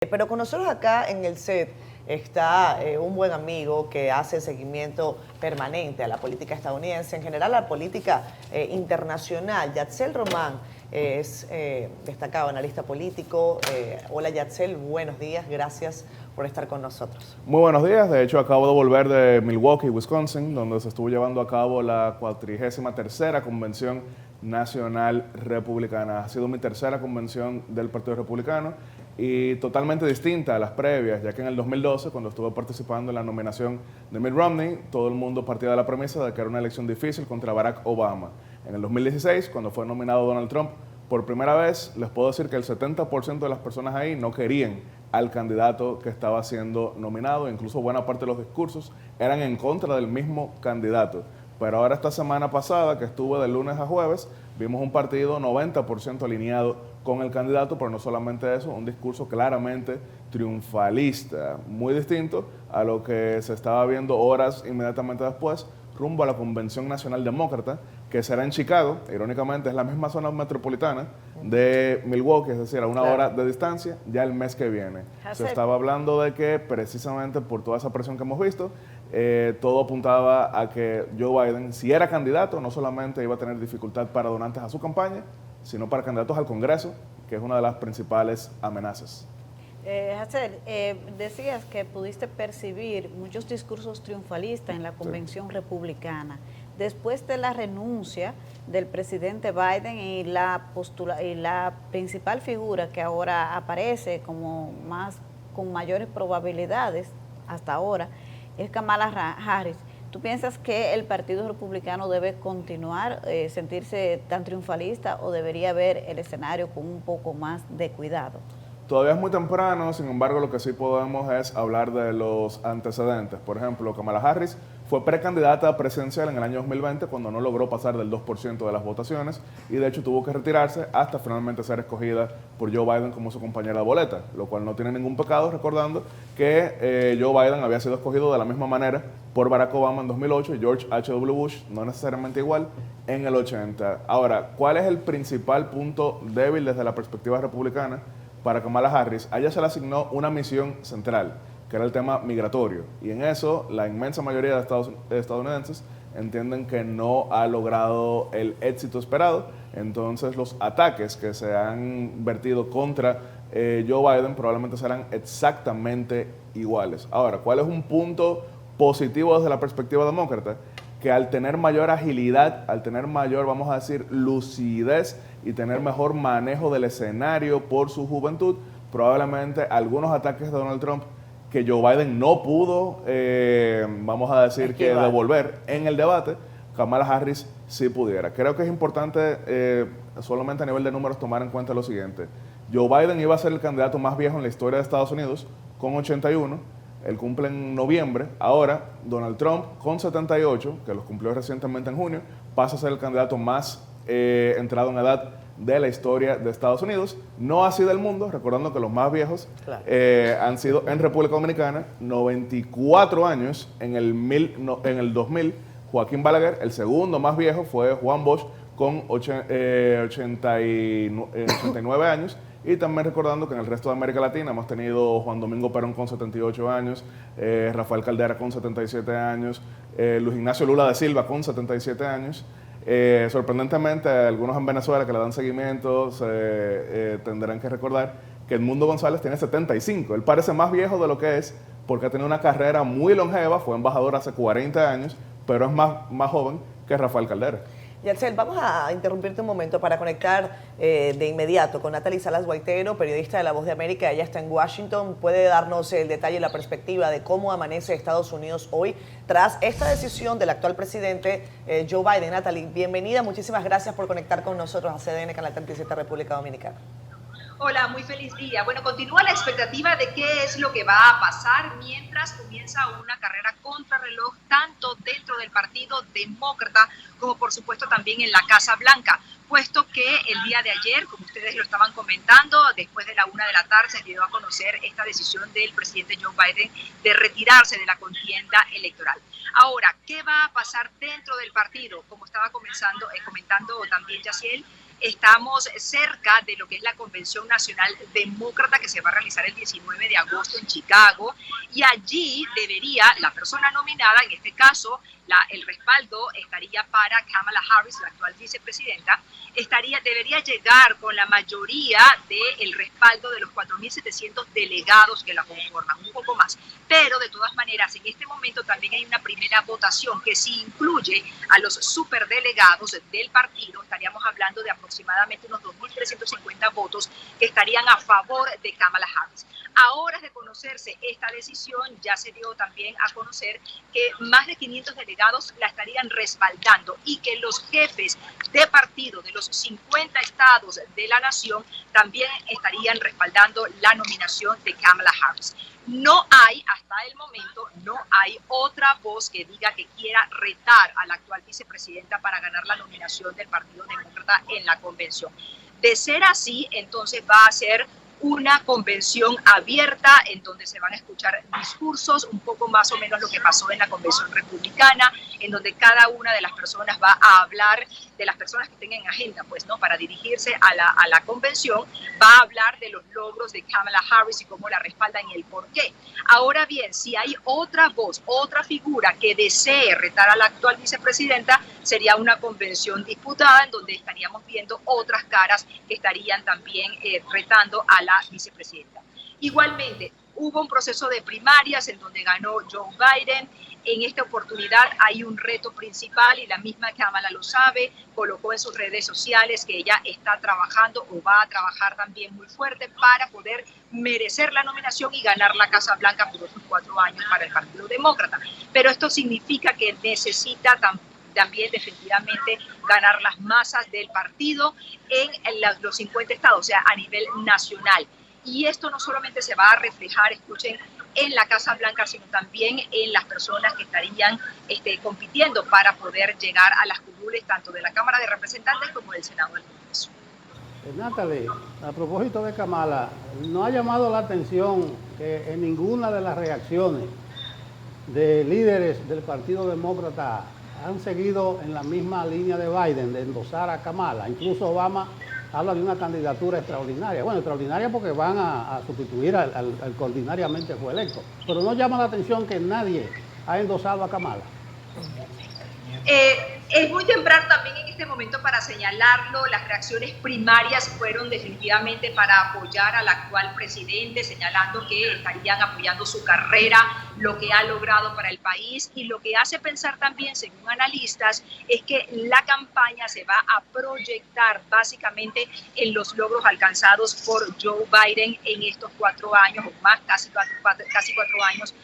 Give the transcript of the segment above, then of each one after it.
Pero con nosotros acá en el set está un buen amigo que hace seguimiento permanente a la política estadounidense, en general a la política internacional. Yatsel Román es destacado analista político. Hola Yatsel, buenos días, gracias por estar con nosotros. Muy buenos días, de hecho acabo de volver de Milwaukee, Wisconsin, donde se estuvo llevando a cabo la 43ª Convención Nacional Republicana. Ha sido mi tercera convención del Partido Republicano y totalmente distinta a las previas, ya que en el 2012, cuando estuve participando en la nominación de Mitt Romney, todo el mundo partía de la premisa de que era una elección difícil contra Barack Obama. En el 2016, cuando fue nominado Donald Trump, por primera vez les puedo decir que el 70% de las personas ahí no querían al candidato que estaba siendo nominado, incluso buena parte de los discursos eran en contra del mismo candidato. Pero ahora esta semana pasada, que estuve de lunes a jueves, vimos un partido 90% alineado con el candidato, pero no solamente eso, un discurso claramente triunfalista, muy distinto a lo que se estaba viendo horas inmediatamente después, rumbo a la Convención Nacional Demócrata, que será en Chicago. Irónicamente es la misma zona metropolitana de Milwaukee, es decir, a una hora de distancia, ya el mes que viene. Se estaba hablando de que precisamente por toda esa presión que hemos visto, todo apuntaba a que Joe Biden, si era candidato, no solamente iba a tener dificultad para donantes a su campaña, sino para candidatos al Congreso, que es una de las principales amenazas. Yatsel, decías que pudiste percibir muchos discursos triunfalistas en la convención republicana. Después de la renuncia del presidente Biden y la principal figura que ahora aparece como con mayores probabilidades hasta ahora es Kamala Harris. ¿Tú piensas que el Partido Republicano debe continuar, sentirse tan triunfalista o debería ver el escenario con un poco más de cuidado? Todavía es muy temprano, sin embargo, lo que sí podemos es hablar de los antecedentes. Por ejemplo, Kamala Harris fue precandidata presidencial en el año 2020 cuando no logró pasar del 2% de las votaciones y de hecho tuvo que retirarse hasta finalmente ser escogida por Joe Biden como su compañera de boleta, lo cual no tiene ningún pecado, recordando que Joe Biden había sido escogido de la misma manera por Barack Obama en 2008 y George H.W. Bush, no necesariamente igual, en el 80. Ahora, ¿cuál es el principal punto débil desde la perspectiva republicana? Para Kamala Harris, a ella se le asignó una misión central, que era el tema migratorio. Y en eso, la inmensa mayoría de estadounidenses entienden que no ha logrado el éxito esperado. Entonces, los ataques que se han vertido contra Joe Biden probablemente serán exactamente iguales. Ahora, ¿cuál es un punto positivo desde la perspectiva demócrata? Que al tener mayor agilidad, al tener mayor, vamos a decir, lucidez y tener mejor manejo del escenario por su juventud, probablemente algunos ataques de Donald Trump que Joe Biden no pudo, vamos a decir, que devolver en el debate, Kamala Harris sí pudiera. Creo que es importante, solamente a nivel de números, tomar en cuenta lo siguiente. Joe Biden iba a ser el candidato más viejo en la historia de Estados Unidos, con 81, él cumple en noviembre. Ahora, Donald Trump, con 78, que los cumplió recientemente en junio, pasa a ser el candidato más entrado en edad de la historia de Estados Unidos. No así del mundo, recordando que los más viejos han sido en República Dominicana, 94 años en el 2000, Joaquín Balaguer. El segundo más viejo fue Juan Bosch, con 89 años. Y también recordando que en el resto de América Latina hemos tenido Juan Domingo Perón con 78 años, Rafael Caldera con 77 años, Luis Ignacio Lula da Silva con 77 años. Sorprendentemente, algunos en Venezuela que le dan seguimiento tendrán que recordar que Edmundo González tiene 75. Él parece más viejo de lo que es porque ha tenido una carrera muy longeva, fue embajador hace 40 años, pero es más joven que Rafael Caldera. Yatsel, vamos a interrumpirte un momento para conectar de inmediato con Natalie Salas Guaitero, periodista de La Voz de América. Ella está en Washington. ¿Puede darnos el detalle y la perspectiva de cómo amanece Estados Unidos hoy tras esta decisión del actual presidente Joe Biden? Natalie, bienvenida. Muchísimas gracias por conectar con nosotros a CDN, Canal 37 República Dominicana. Hola, muy feliz día. Bueno, continúa la expectativa de qué es lo que va a pasar mientras comienza una carrera contrarreloj tanto dentro del Partido Demócrata como por supuesto también en la Casa Blanca, puesto que el día de ayer, como ustedes lo estaban comentando, después de la 1 de la tarde se dio a conocer esta decisión del presidente Joe Biden de retirarse de la contienda electoral. Ahora, ¿qué va a pasar dentro del partido? Como estaba comentando también Yaciel, estamos cerca de lo que es la Convención Nacional Demócrata que se va a realizar el 19 de agosto en Chicago, y allí debería la persona nominada, en este caso el respaldo estaría para Kamala Harris, la actual vicepresidenta, debería llegar con la mayoría del respaldo de los 4.700 delegados que la conforman, un poco más. Pero de todas maneras, en este momento también hay una primera votación que si incluye a los superdelegados del partido, estaríamos hablando de aproximadamente unos 2.350 votos que estarían a favor de Kamala Harris. A horas de conocerse esta decisión, ya se dio también a conocer que más de 500 delegados la estarían respaldando y que los jefes de partido de los 50 estados de la nación también estarían respaldando la nominación de Kamala Harris. No hay, hasta el momento, no hay otra voz que diga que quiera retar a la actual vicepresidenta para ganar la nominación del Partido Demócrata en la convención. De ser así, entonces va a ser una convención abierta en donde se van a escuchar discursos, un poco más o menos lo que pasó en la convención republicana, en donde cada una de las personas va a hablar, de las personas que tengan agenda, pues, ¿no? Para dirigirse a la convención, va a hablar de los logros de Kamala Harris y cómo la respaldan y el por qué. Ahora bien, si hay otra voz, otra figura que desee retar a la actual vicepresidenta, sería una convención disputada en donde estaríamos viendo otras caras que estarían también retando a la vicepresidenta. Igualmente, hubo un proceso de primarias en donde ganó Joe Biden. En esta oportunidad hay un reto principal y la misma Kamala lo sabe, colocó en sus redes sociales que ella está trabajando o va a trabajar también muy fuerte para poder merecer la nominación y ganar la Casa Blanca por otros 4 años para el Partido Demócrata. Pero esto significa que necesita también definitivamente ganar las masas del partido en los 50 estados, o sea, a nivel nacional. Y esto no solamente se va a reflejar, escuchen, en la Casa Blanca, sino también en las personas que estarían compitiendo para poder llegar a las curules tanto de la Cámara de Representantes como del Senado del Congreso. Natalie, a propósito de Kamala, ¿no ha llamado la atención que en ninguna de las reacciones de líderes del Partido Demócrata han seguido en la misma línea de Biden, de endosar a Kamala? Incluso Obama habla de una candidatura extraordinaria. Bueno, extraordinaria porque van a sustituir al que ordinariamente fue electo. Pero no llama la atención que nadie ha endosado a Kamala. Es muy temprano también en este momento para señalarlo. Las reacciones primarias fueron definitivamente para apoyar al actual presidente, señalando que estarían apoyando su carrera, lo que ha logrado para el país, y lo que hace pensar también, según analistas, es que la campaña se va a proyectar básicamente en los logros alcanzados por Joe Biden en estos 4 años o más, casi 4 años,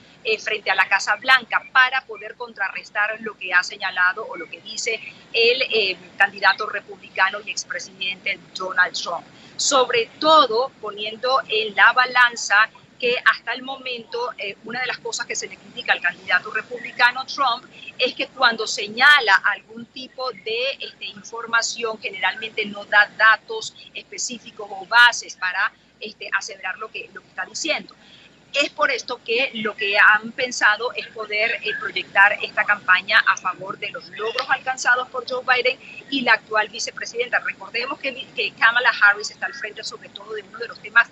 frente a la Casa Blanca, para poder contrarrestar lo que ha señalado o lo que dice el candidato republicano y expresidente Donald Trump. Sobre todo poniendo en la balanza que hasta el momento una de las cosas que se le critica al candidato republicano Trump es que cuando señala algún tipo de información, generalmente no da datos específicos o bases para aseverar lo que está diciendo. Es por esto que lo que han pensado es poder proyectar esta campaña a favor de los logros alcanzados por Joe Biden y la actual vicepresidenta. Recordemos que Kamala Harris está al frente sobre todo de uno de los temas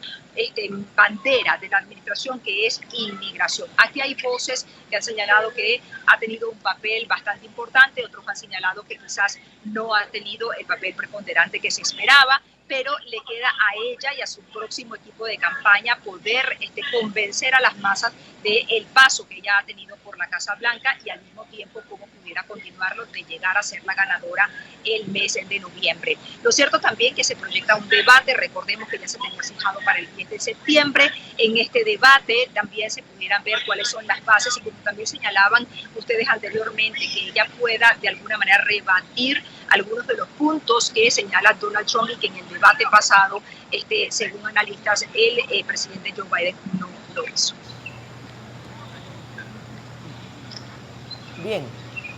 bandera de la administración, que es inmigración. Aquí hay voces que han señalado que ha tenido un papel bastante importante, otros han señalado que quizás no ha tenido el papel preponderante que se esperaba, pero le queda a ella y a su próximo equipo de campaña poder convencer a las masas del paso que ella ha tenido por la Casa Blanca y al mismo tiempo cómo pudiera continuarlo de llegar a ser la ganadora el mes de noviembre. Lo cierto también que se proyecta un debate, recordemos que ya se tenía fijado para el 10 de septiembre. En este debate también se pudieran ver cuáles son las bases y como también señalaban ustedes anteriormente, que ella pueda de alguna manera rebatir algunos de los puntos que señala Donald Trump y que en el debate pasado, según analistas, el presidente Joe Biden no lo hizo. Bien.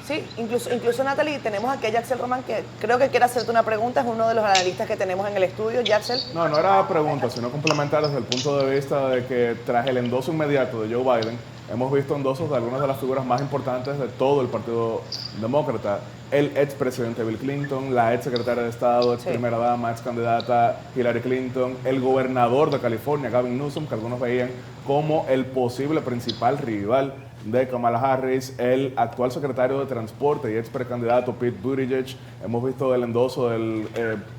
Sí, incluso Natalie, tenemos aquí a Yaxel Román, que creo que quiere hacerte una pregunta, es uno de los analistas que tenemos en el estudio. Yaxel. No era pregunta, sino complementar desde el punto de vista de que tras el endoso inmediato de Joe Biden, hemos visto endosos de algunas de las figuras más importantes de todo el Partido Demócrata. El expresidente Bill Clinton, la ex secretaria de Estado, ex primera dama, ex candidata Hillary Clinton, el gobernador de California, Gavin Newsom, que algunos veían como el posible principal rival de Kamala Harris, el actual secretario de Transporte y ex precandidato Pete Buttigieg. Hemos visto el endoso del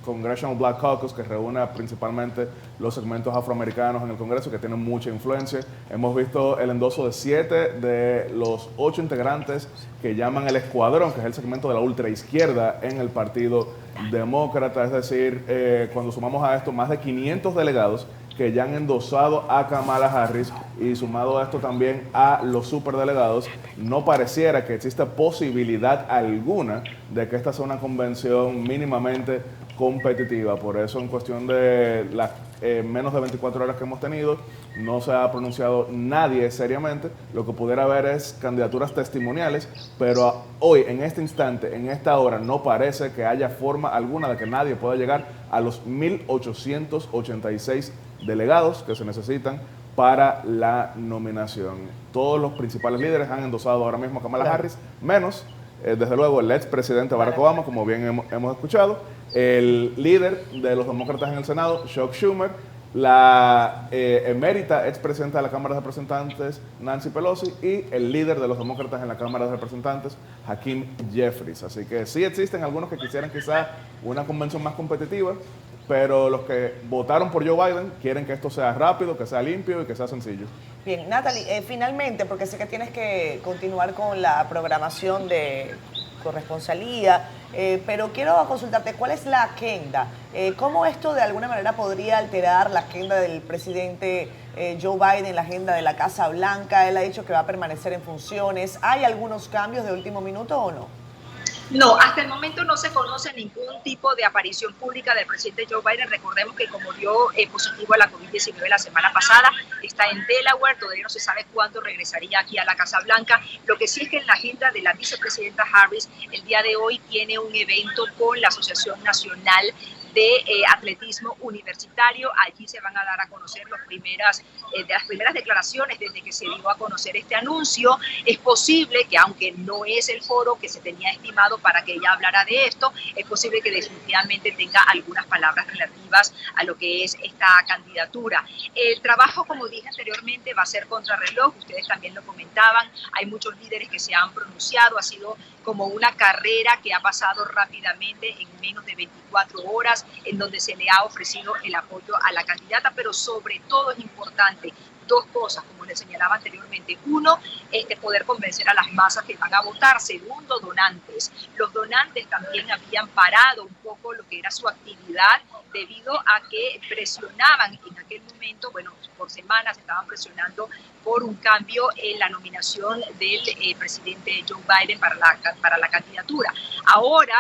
Congressional Black Caucus, que reúne principalmente los segmentos afroamericanos en el Congreso, que tienen mucha influencia. Hemos visto el endoso de 7 de los 8 integrantes que llaman el Escuadrón, que es el segmento de la ultraizquierda en el Partido Demócrata. Es decir, cuando sumamos a esto más de 500 delegados que ya han endosado a Kamala Harris, y sumado a esto también a los superdelegados, no pareciera que exista posibilidad alguna de que esta sea una convención mínimamente competitiva. Por eso, en cuestión de las menos de 24 horas que hemos tenido, no se ha pronunciado nadie seriamente. Lo que pudiera haber es candidaturas testimoniales, pero hoy, en este instante, en esta hora, no parece que haya forma alguna de que nadie pueda llegar a los 1.886 delegados que se necesitan para la nominación. Todos los principales líderes han endosado ahora mismo a Kamala Harris, menos, desde luego, el expresidente Barack Obama, como bien hemos escuchado, el líder de los demócratas en el Senado, Chuck Schumer, la emérita expresidenta de la Cámara de Representantes, Nancy Pelosi, y el líder de los demócratas en la Cámara de Representantes, Hakeem Jeffries. Así que sí existen algunos que quisieran quizás una convención más competitiva, pero los que votaron por Joe Biden quieren que esto sea rápido, que sea limpio y que sea sencillo. Bien, Natalie, finalmente, porque sé que tienes que continuar con la programación de corresponsalía, pero quiero consultarte, ¿cuál es la agenda? ¿Cómo esto de alguna manera podría alterar la agenda del presidente Joe Biden, la agenda de la Casa Blanca? Él ha dicho que va a permanecer en funciones. ¿Hay algunos cambios de último minuto o no? No, hasta el momento no se conoce ningún tipo de aparición pública del presidente Joe Biden. Recordemos que como dio positivo a la COVID-19 la semana pasada, está en Delaware, todavía no se sabe cuándo regresaría aquí a la Casa Blanca. Lo que sí es que en la agenda de la vicepresidenta Harris, el día de hoy tiene un evento con la Asociación Nacional de Atletismo Universitario. Allí se van a dar a conocer las primeras declaraciones desde que se dio a conocer este anuncio. Es posible que, aunque no es el foro que se tenía estimado para que ella hablara de esto, es posible que definitivamente tenga algunas palabras relativas a lo que es esta candidatura. El trabajo, como dije anteriormente, va a ser contrarreloj. Ustedes también lo comentaban. Hay muchos líderes que se han pronunciado. Ha sido como una carrera que ha pasado rápidamente en menos de 24 horas, en donde se le ha ofrecido el apoyo a la candidata, pero sobre todo es importante dos cosas, como les señalaba anteriormente. Uno, poder convencer a las masas que van a votar. Segundo, donantes. Los donantes también habían parado un poco lo que era su actividad debido a que presionaban en aquel momento, bueno, por semanas estaban presionando por un cambio en la nominación del presidente Joe Biden para la candidatura. Ahora,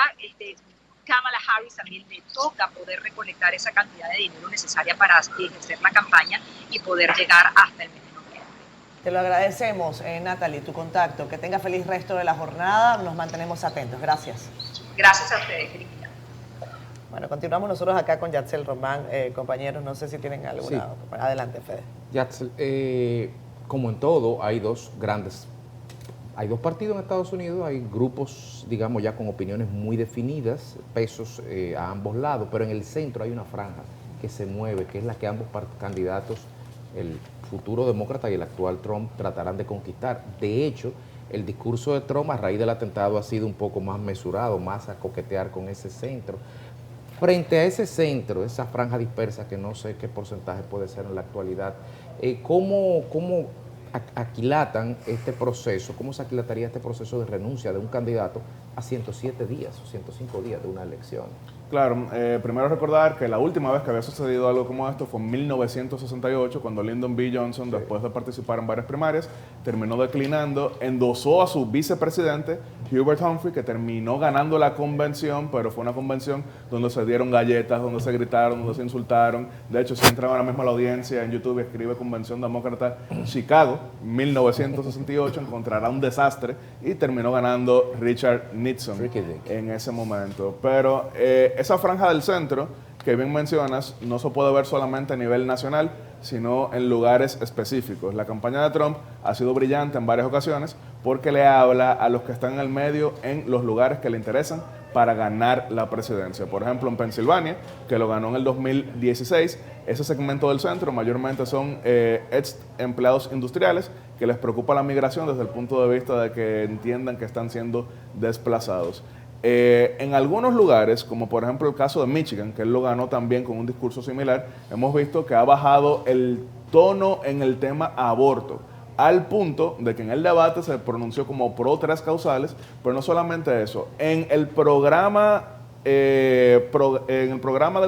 Kamala Harris también le toca poder recolectar esa cantidad de dinero necesaria para ejercer la campaña y poder llegar hasta el mes de noviembre. Te lo agradecemos, Natalie, tu contacto. Que tenga feliz resto de la jornada. Nos mantenemos atentos. Gracias. Gracias a ustedes, Cristina. Bueno, continuamos nosotros acá con Yatzel Román. Compañeros, no sé si tienen alguna. Sí. Adelante, Fede. Yatzel, como en todo, hay dos partidos en Estados Unidos, hay grupos, digamos, ya con opiniones muy definidas, pesos a ambos lados, pero en el centro hay una franja que se mueve, que es la que ambos candidatos, el futuro demócrata y el actual Trump, tratarán de conquistar. De hecho, el discurso de Trump a raíz del atentado ha sido un poco más mesurado, más a coquetear con ese centro. Frente a ese centro, esa franja dispersa, que no sé qué porcentaje puede ser en la actualidad, ¿cómo aquilatan este proceso? ¿Cómo se aquilataría este proceso de renuncia de un candidato a 107 días o 105 días de una elección? Claro, primero recordar que la última vez que había sucedido algo como esto fue en 1968, cuando Lyndon B. Johnson, después de participar en varias primarias, terminó declinando, endosó a su vicepresidente, Hubert Humphrey, que terminó ganando la convención, pero fue una convención donde se dieron galletas, donde se gritaron, donde se insultaron. De hecho, si entran ahora mismo a la audiencia en YouTube y escribe Convención Demócrata Chicago, 1968, encontrará un desastre, y terminó ganando Richard Nixon en ese momento. Pero esa franja del centro que bien mencionas no se puede ver solamente a nivel nacional. sino en lugares específicos. La campaña de Trump ha sido brillante en varias ocasiones porque le habla a los que están en el medio en los lugares que le interesan para ganar la presidencia. Por ejemplo, en Pensilvania, que lo ganó en el 2016, ese segmento del centro mayormente son ex empleados industriales que les preocupa la migración desde el punto de vista de que entiendan que están siendo desplazados. En algunos lugares, como por ejemplo el caso de Michigan, que él lo ganó también con un discurso similar, hemos visto que ha bajado el tono en el tema aborto, al punto de que en el debate se pronunció como pro 3 causales, pero no solamente eso, en el programa de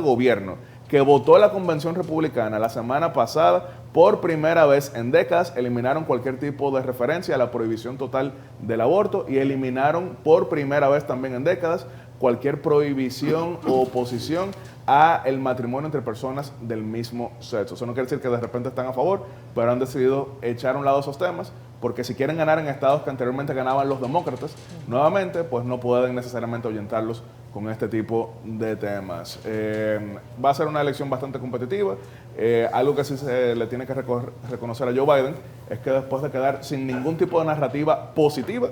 gobierno que votó la Convención Republicana la semana pasada, por primera vez en décadas eliminaron cualquier tipo de referencia a la prohibición total del aborto y eliminaron por primera vez también en décadas cualquier prohibición o oposición a el matrimonio entre personas del mismo sexo. Eso no quiere decir que de repente están a favor, pero han decidido echar a un lado esos temas, porque si quieren ganar en estados que anteriormente ganaban los demócratas, nuevamente, pues no pueden necesariamente ahuyentarlos con este tipo de temas. Va a ser una elección bastante competitiva. Algo que sí se le tiene que reconocer a Joe Biden es que después de quedar sin ningún tipo de narrativa positiva,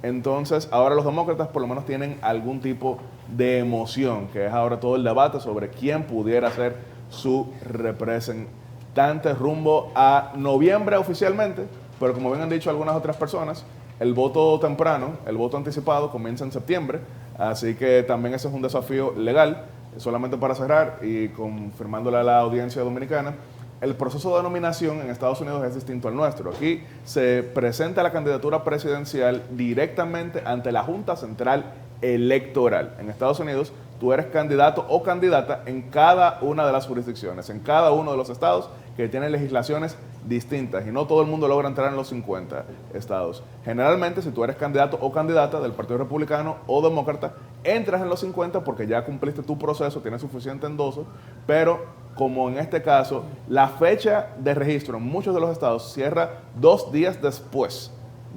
entonces ahora los demócratas por lo menos tienen algún tipo de emoción, que es ahora todo el debate sobre quién pudiera ser su representante rumbo a noviembre oficialmente, pero como bien han dicho algunas otras personas, el voto temprano, el voto anticipado comienza en septiembre, así que también ese es un desafío legal. Solamente para cerrar y confirmándole a la audiencia dominicana, el proceso de nominación en Estados Unidos es distinto al nuestro. Aquí se presenta la candidatura presidencial directamente ante la Junta Central Electoral. En Estados Unidos, tú eres candidato o candidata en cada una de las jurisdicciones, en cada uno de los estados que tienen legislaciones distintas, y no todo el mundo logra entrar en los 50 estados. Generalmente, si tú eres candidato o candidata del Partido Republicano o Demócrata, entras en los 50 porque ya cumpliste tu proceso, tienes suficiente endoso, pero como en este caso, la fecha de registro en muchos de los estados cierra 2 días después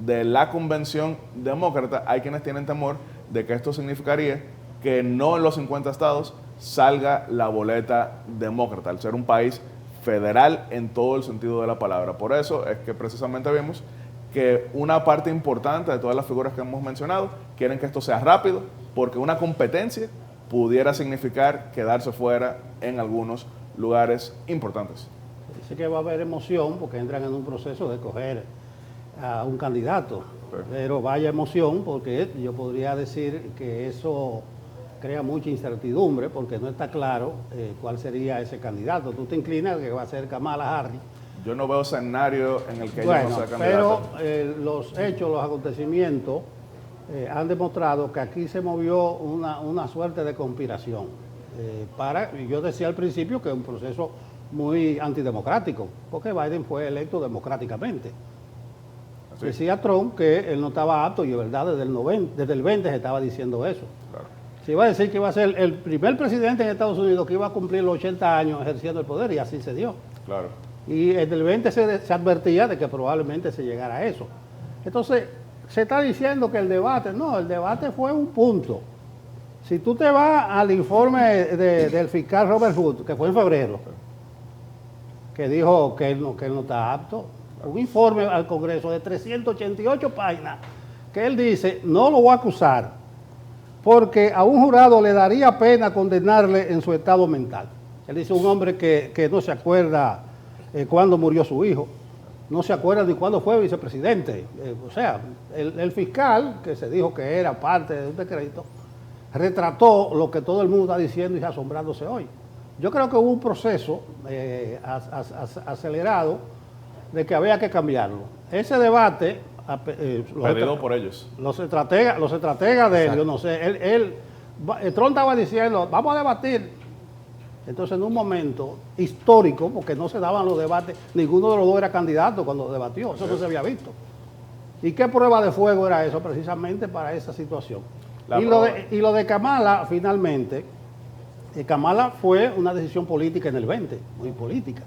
de la convención demócrata. Hay quienes tienen temor de que esto significaría que no en los 50 estados salga la boleta demócrata, al ser un país federal en todo el sentido de la palabra. Por eso es que precisamente vemos que una parte importante de todas las figuras que hemos mencionado quieren que esto sea rápido, porque una competencia pudiera significar quedarse fuera en algunos lugares importantes. Dice que va a haber emoción porque entran en un proceso de escoger a un candidato, pero vaya emoción, porque yo podría decir que eso crea mucha incertidumbre porque no está claro cuál sería ese candidato. Tú te inclinas que va a ser Kamala Harris. Yo no veo escenario en el que ella no sea candidata. Pero los hechos, los acontecimientos han demostrado que aquí se movió una suerte de conspiración. Yo decía al principio que es un proceso muy antidemocrático, porque Biden fue electo democráticamente. Así. Decía Trump que él no estaba apto, y es verdad, desde el 20 se estaba diciendo eso. Claro. Se iba a decir que iba a ser el primer presidente en Estados Unidos que iba a cumplir los 80 años ejerciendo el poder, y así se dio. Claro. Y desde el 20 se advertía de que probablemente se llegara a eso. Entonces, se está diciendo que el debate fue un punto. Si tú te vas al informe del fiscal Robert Hood, que fue en febrero, que dijo que él no está apto, un informe al Congreso de 388 páginas, que él dice, no lo voy a acusar, porque a un jurado le daría pena condenarle en su estado mental. Él dice, un hombre que no se acuerda cuándo murió su hijo, no se acuerda ni cuándo fue vicepresidente. O sea, el fiscal, que se dijo que era parte de un decreto, retrató lo que todo el mundo está diciendo y asombrándose hoy. Yo creo que hubo un proceso acelerado de que había que cambiarlo. Ese debate... pedido por ellos. Los estrategas de él, yo no sé, Trump estaba diciendo, vamos a debatir. Entonces, en un momento histórico, porque no se daban los debates, ninguno de los dos era candidato cuando debatió, eso no se había visto. ¿Y qué prueba de fuego era eso? Precisamente para esa situación. Y lo de Kamala, finalmente, Kamala fue una decisión política en el 20, muy política.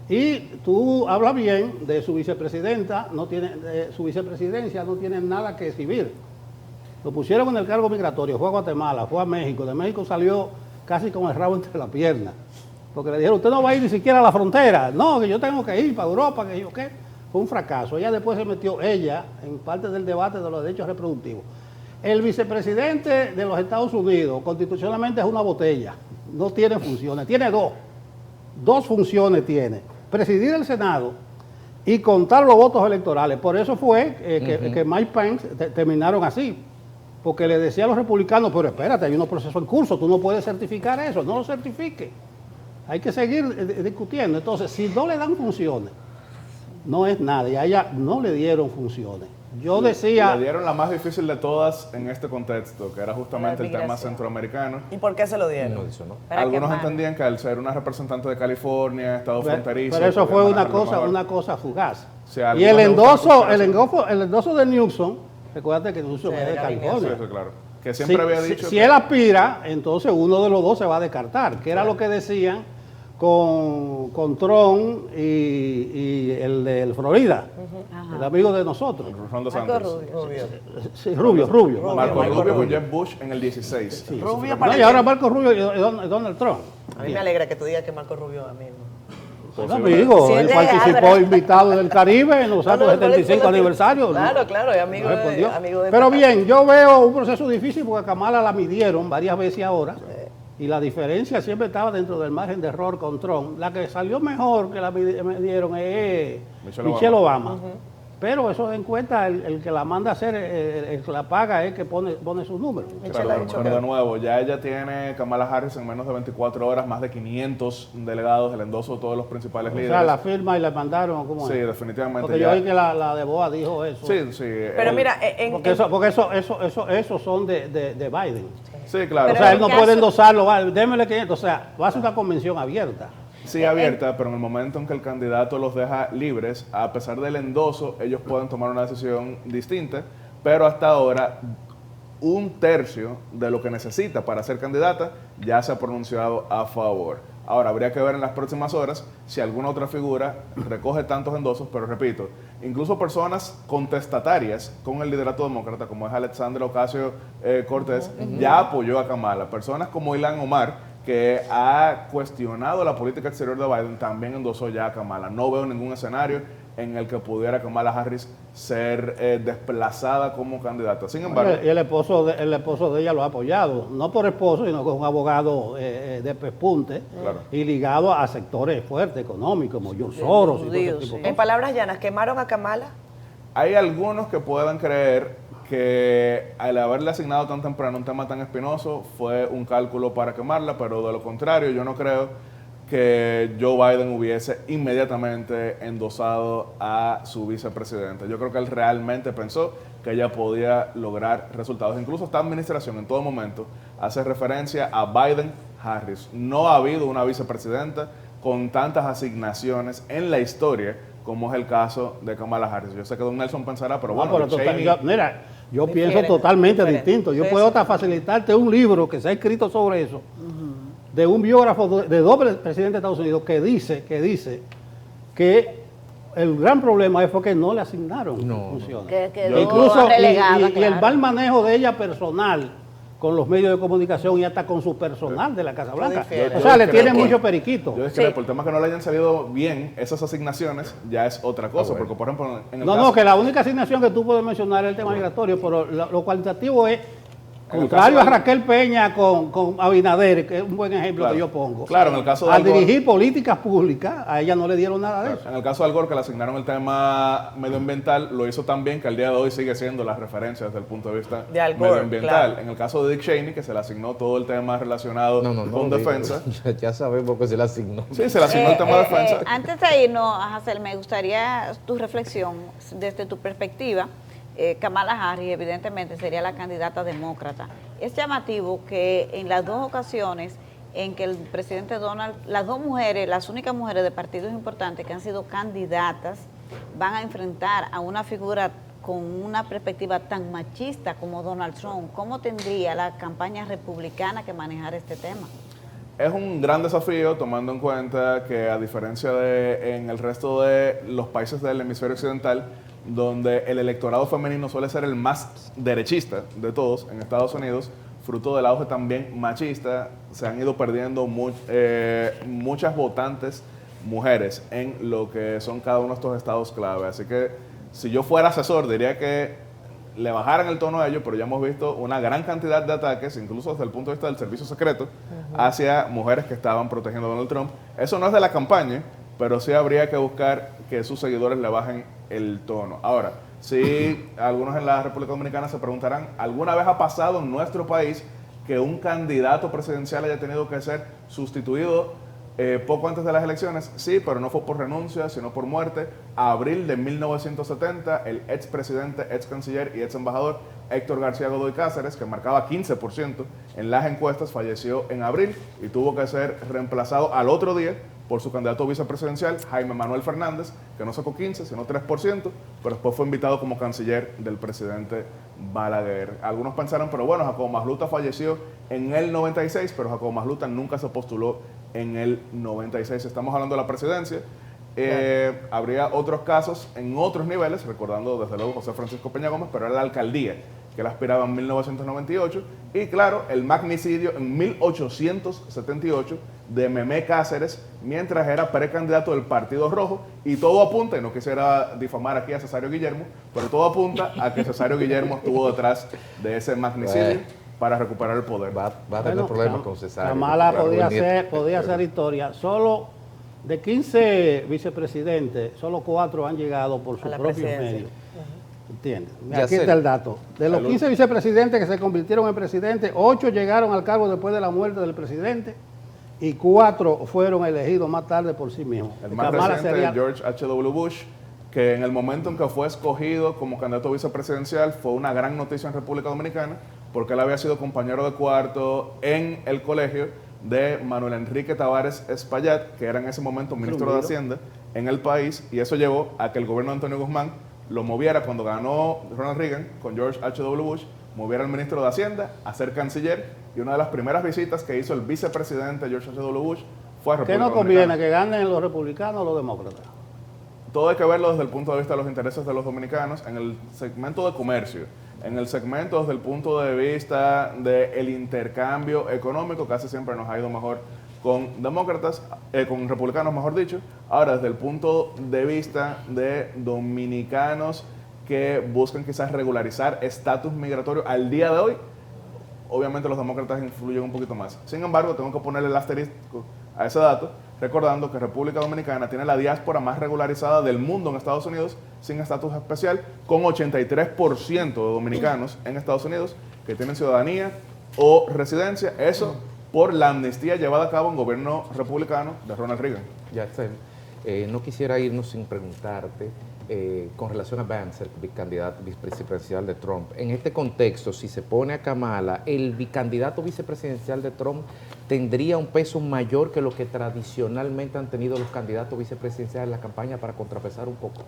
Y tú hablas bien de su vicepresidenta, su vicepresidencia no tiene nada que exhibir. Lo pusieron en el cargo migratorio, fue a Guatemala, fue a México, de México salió casi con el rabo entre las piernas. porque le dijeron, usted no va a ir ni siquiera a la frontera. No, que yo tengo que ir para Europa, que yo qué. Fue un fracaso. Ella después se metió, en parte del debate de los derechos reproductivos. El vicepresidente de los Estados Unidos, constitucionalmente es una botella, no tiene funciones, tiene dos funciones tiene, presidir el Senado y contar los votos electorales. Por eso fue que Mike Pence terminaron así, porque le decía a los republicanos, pero espérate, hay un proceso en curso, tú no puedes certificar eso, no lo certifique, hay que seguir discutiendo. Entonces, si no le dan funciones, no es nada, y a ella no le dieron funciones. Yo decía... Le dieron la más difícil de todas en este contexto, que era justamente el tema centroamericano. ¿Y por qué se lo dieron? No, eso no. Algunos entendían que al ser una representante de California, estado fronterizo... Pero eso fue una cosa fugaz. Y el endoso de Newsom, recuérdate que Newsom es de California. Sí, claro. Que siempre había dicho... Si él aspira, entonces uno de los dos se va a descartar, que era lo que decían con Trump y el de Florida, el amigo de nosotros. Ron DeSantis. Sí, Rubio. Marco Rubio con Jeb Bush en el 16. Sí, Rubio y ahora Marco Rubio y Donald Trump. A mí me alegra que tú digas que Marco Rubio a mí Bueno, amigo, Sí, él él es participó Álvarez. invitado del Caribe en los actos 75 aniversarios. Claro, es amigo No respondió. de Pero bien, yo veo un proceso difícil porque a Kamala la midieron varias veces ahora. Y la diferencia siempre estaba dentro del margen de error con Trump. La que salió mejor que la midieron es Michelle Obama. Pero eso en cuenta, el que la manda a hacer, el que la paga es que pone sus números. Claro, pero de nuevo, ya ella tiene, Kamala Harris, en menos de 24 horas, más de 500 delegados, el endoso de todos los principales líderes. O sea, la firma y la mandaron, ¿cómo Sí, es? definitivamente. Porque yo oí que la de Boa dijo eso. Sí. Pero mira, Porque esos son de Biden. Sí, claro. O sea, él no puede endosarlo, démele 500, o sea, va a ser una convención abierta. Sí, abierta, pero en el momento en que el candidato los deja libres, a pesar del endoso, ellos pueden tomar una decisión distinta, pero hasta ahora un tercio de lo que necesita para ser candidata ya se ha pronunciado a favor. Ahora, habría que ver en las próximas horas si alguna otra figura recoge tantos endosos, pero repito, incluso personas contestatarias con el liderato demócrata, como es Alexandria Ocasio-Cortez, ya apoyó a Kamala. Personas como Ilhan Omar, que ha cuestionado la política exterior de Biden, también endosó ya a Kamala. No veo ningún escenario en el que pudiera Kamala Harris ser desplazada como candidata. Sin embargo... Y el esposo de ella lo ha apoyado, no por esposo, sino que es un abogado de pespunte, Claro. y ligado a sectores fuertes económicos, como George Soros y todo ese tipo de en cosas. palabras llanas, ¿quemaron a Kamala? Hay algunos que puedan creer que al haberle asignado tan temprano un tema tan espinoso fue un cálculo para quemarla, pero de lo contrario, yo no creo que Joe Biden hubiese inmediatamente endosado a su vicepresidenta. Yo creo que él realmente pensó que ella podía lograr resultados. Incluso esta administración en todo momento hace referencia a Biden-Harris. No ha habido una vicepresidenta con tantas asignaciones en la historia como es el caso de Kamala Harris. Yo sé que don Nelson pensará, pero bueno, Pero Dick Cheney- yo Difiere, pienso totalmente diferente. distinto. Yo Sí, puedo sí. hasta facilitarte un libro que se ha escrito sobre eso, de un biógrafo de dos presidentes de Estados Unidos que dice que el gran problema fue que no le asignaron funciones. Que quedó Incluso relegada, y el claro. mal manejo de ella personal con los medios de comunicación y hasta con su personal de la Casa Blanca. difiere. O sea, le tiene Yo mucho periquito. Yo discrepo, el tema que no le hayan salido bien esas asignaciones ya es otra cosa, bueno. porque por ejemplo en el No, caso, no, que la única asignación que tú puedes mencionar es el tema migratorio, pero lo cualitativo es, En el contrario caso a de- Raquel Peña con Abinader, que es un buen ejemplo Claro. que yo pongo. Claro, en el caso de Al Al Gore- dirigir políticas públicas, a ella no le dieron nada de eso. En el caso de Al Gore, que le asignaron el tema medioambiental, lo hizo tan bien que al día de hoy sigue siendo la referencia desde el punto de vista De Al Gore, medioambiental. claro. En el caso de Dick Cheney, que se le asignó todo el tema relacionado No, con lo defensa. digo. Ya sabemos que se le asignó. Sí, se le asignó el tema de defensa. Antes de irnos, Hazel, me gustaría tu reflexión desde tu perspectiva. Kamala Harris, evidentemente, sería la candidata demócrata. Es llamativo que en las dos ocasiones en que el presidente Donald, las dos mujeres, las únicas mujeres de partidos importantes que han sido candidatas, van a enfrentar a una figura con una perspectiva tan machista como Donald Trump. ¿Cómo tendría la campaña republicana que manejar este tema? Es un gran desafío tomando en cuenta que a diferencia de en el resto de los países del hemisferio occidental, donde el electorado femenino suele ser el más derechista de todos, en Estados Unidos, fruto del auge también machista, se han ido perdiendo muchas votantes mujeres en lo que son cada uno de estos estados clave. Así que si yo fuera asesor, diría que le bajaran el tono a ellos, pero ya hemos visto una gran cantidad de ataques, incluso desde el punto de vista del servicio secreto, hacia mujeres que estaban protegiendo a Donald Trump. Eso no es de la campaña, pero sí habría que buscar que sus seguidores le bajen el tono. Ahora, sí, algunos en la República Dominicana se preguntarán, ¿alguna vez ha pasado en nuestro país que un candidato presidencial haya tenido que ser sustituido poco antes de las elecciones? Sí, pero no fue por renuncia, sino por muerte. Abril de 1970, el expresidente, ex canciller y ex embajador Héctor García Godoy Cáceres, que marcaba 15% en las encuestas, falleció en abril y tuvo que ser reemplazado al otro día por su candidato vicepresidencial, Jaime Manuel Fernández, que no sacó 15, sino 3%, pero después fue invitado como canciller del presidente Balaguer. Algunos pensaron, pero bueno, Jacobo Masluta falleció en el 96, pero Jacobo Masluta nunca se postuló en el 96. Estamos hablando de la presidencia. Habría otros casos en otros niveles, recordando desde luego José Francisco Peña Gómez, pero era la alcaldía que él aspiraba en 1998, y claro, el magnicidio en 1878 de Memé Cáceres, mientras era precandidato del Partido Rojo, y todo apunta, y no quisiera difamar aquí a Cesario Guillermo, pero todo apunta a que Cesario Guillermo estuvo detrás de ese magnicidio para recuperar el poder. Va a tener problemas con Cesario. Kamala podía hacer historia. Solo de 15 vicepresidentes, solo 4 han llegado por sus propios medios. ¿Entiendes? Aquí está el dato. De los 15 vicepresidentes que se convirtieron en presidentes, 8 llegaron al cargo después de la muerte del presidente y 4 fueron elegidos más tarde por sí mismos. El más reciente, George H.W. Bush, que en el momento en que fue escogido como candidato vicepresidencial fue una gran noticia en República Dominicana, porque él había sido compañero de cuarto en el colegio de Manuel Enrique Tavares Espaillat, que era en ese momento ministro de Hacienda en el país, y eso llevó a que el gobierno de Antonio Guzmán lo moviera cuando ganó Ronald Reagan con George H.W. Bush, moviera al ministro de Hacienda a ser canciller, y una de las primeras visitas que hizo el vicepresidente George H.W. Bush fue a República Dominicana. ¿Qué nos conviene, que ganen los republicanos o los demócratas? Todo hay que verlo desde el punto de vista de los intereses de los dominicanos en el segmento de comercio, en el segmento desde el punto de vista del intercambio económico. Casi siempre nos ha ido mejor con demócratas, con republicanos mejor dicho. Ahora, desde el punto de vista de dominicanos que buscan quizás regularizar estatus migratorio al día de hoy, obviamente los demócratas influyen un poquito más. Sin embargo, tengo que ponerle el asterisco a ese dato, recordando que República Dominicana tiene la diáspora más regularizada del mundo en Estados Unidos, sin estatus especial, con 83% de dominicanos en Estados Unidos que tienen ciudadanía o residencia. Eso por la amnistía llevada a cabo en gobierno republicano de Ronald Reagan. Ya sé. No quisiera irnos sin preguntarte con relación a Vance, el candidato vicepresidencial de Trump. En este contexto, si se pone a Kamala, el candidato vicepresidencial de Trump tendría un peso mayor que lo que tradicionalmente han tenido los candidatos vicepresidenciales en la campaña para contrapesar un poco.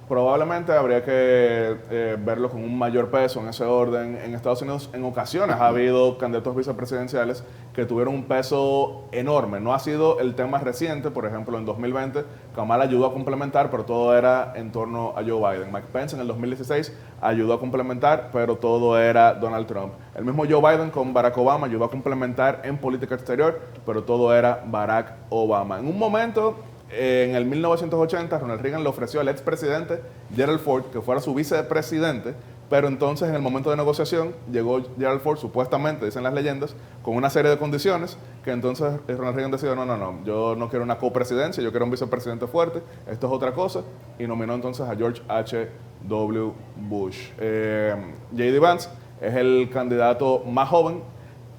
Probablemente habría que verlo con un mayor peso en ese orden. En Estados Unidos, en ocasiones ha habido candidatos vicepresidenciales que tuvieron un peso enorme. No ha sido el tema reciente, por ejemplo, en 2020, Kamala ayudó a complementar, pero todo era en torno a Joe Biden. Mike Pence en el 2016 ayudó a complementar, pero todo era Donald Trump. El mismo Joe Biden con Barack Obama ayudó a complementar en política exterior, pero todo era Barack Obama. En un momento, en el 1980, Ronald Reagan le ofreció al expresidente Gerald Ford que fuera su vicepresidente, pero entonces en el momento de negociación llegó Gerald Ford, supuestamente, dicen las leyendas, con una serie de condiciones que entonces Ronald Reagan decidió, no, yo no quiero una copresidencia, yo quiero un vicepresidente fuerte, esto es otra cosa, y nominó entonces a George H.W. Bush. J.D. Vance es el candidato más joven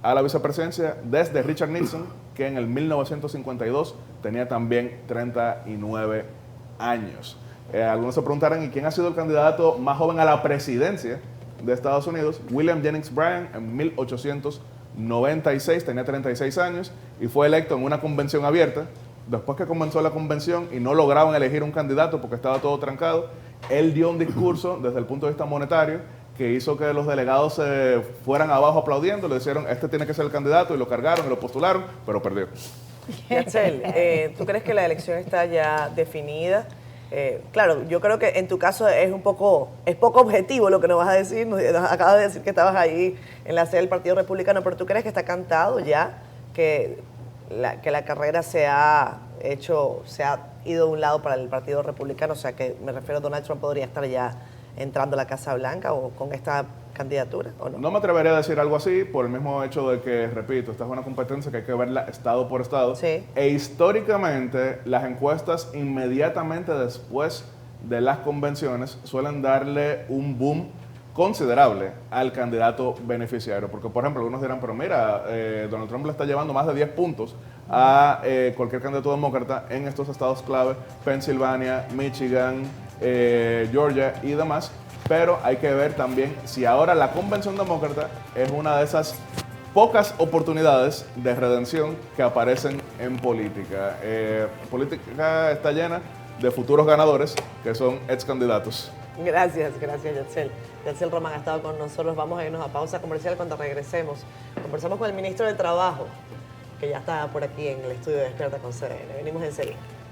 a la vicepresidencia desde Richard Nixon, que en el 1952 tenía también 39 años. Algunos se preguntarán, ¿y quién ha sido el candidato más joven a la presidencia de Estados Unidos? William Jennings Bryan en 1896, tenía 36 años y fue electo en una convención abierta. Después que comenzó la convención y no lograban elegir un candidato porque estaba todo trancado, él dio un discurso desde el punto de vista monetario que hizo que los delegados se fueran abajo aplaudiendo, le dijeron, este tiene que ser el candidato, y lo cargaron y lo postularon, pero perdió. Yatzel, ¿tú crees que la elección está ya definida? Claro, yo creo que en tu caso es poco objetivo lo que nos vas a decir. Nos acabas de decir que estabas ahí en la sede del Partido Republicano, pero ¿tú crees que está cantado ya que la carrera se ha ido de un lado para el Partido Republicano? O sea, que me refiero a Donald Trump podría estar ya entrando a la Casa Blanca o con esta candidatura, ¿o no? No me atrevería a decir algo así por el mismo hecho de que, repito, esta es una competencia que hay que verla estado por estado. Sí. E históricamente, las encuestas inmediatamente después de las convenciones suelen darle un boom considerable al candidato beneficiario. Porque, por ejemplo, algunos dirán, pero mira, Donald Trump le está llevando más de 10 puntos a cualquier candidato demócrata en estos estados clave, Pensilvania, Michigan, Georgia y demás. Pero hay que ver también si ahora la convención demócrata es una de esas pocas oportunidades de redención que aparecen en política. Política está llena de futuros ganadores que son ex candidatos. Gracias, Yatzel. Yatzel Román ha estado con nosotros. Vamos a irnos a pausa comercial. Cuando regresemos, conversamos con el ministro del Trabajo, que ya está por aquí en el estudio de Despierta con CDN. Venimos enseguida.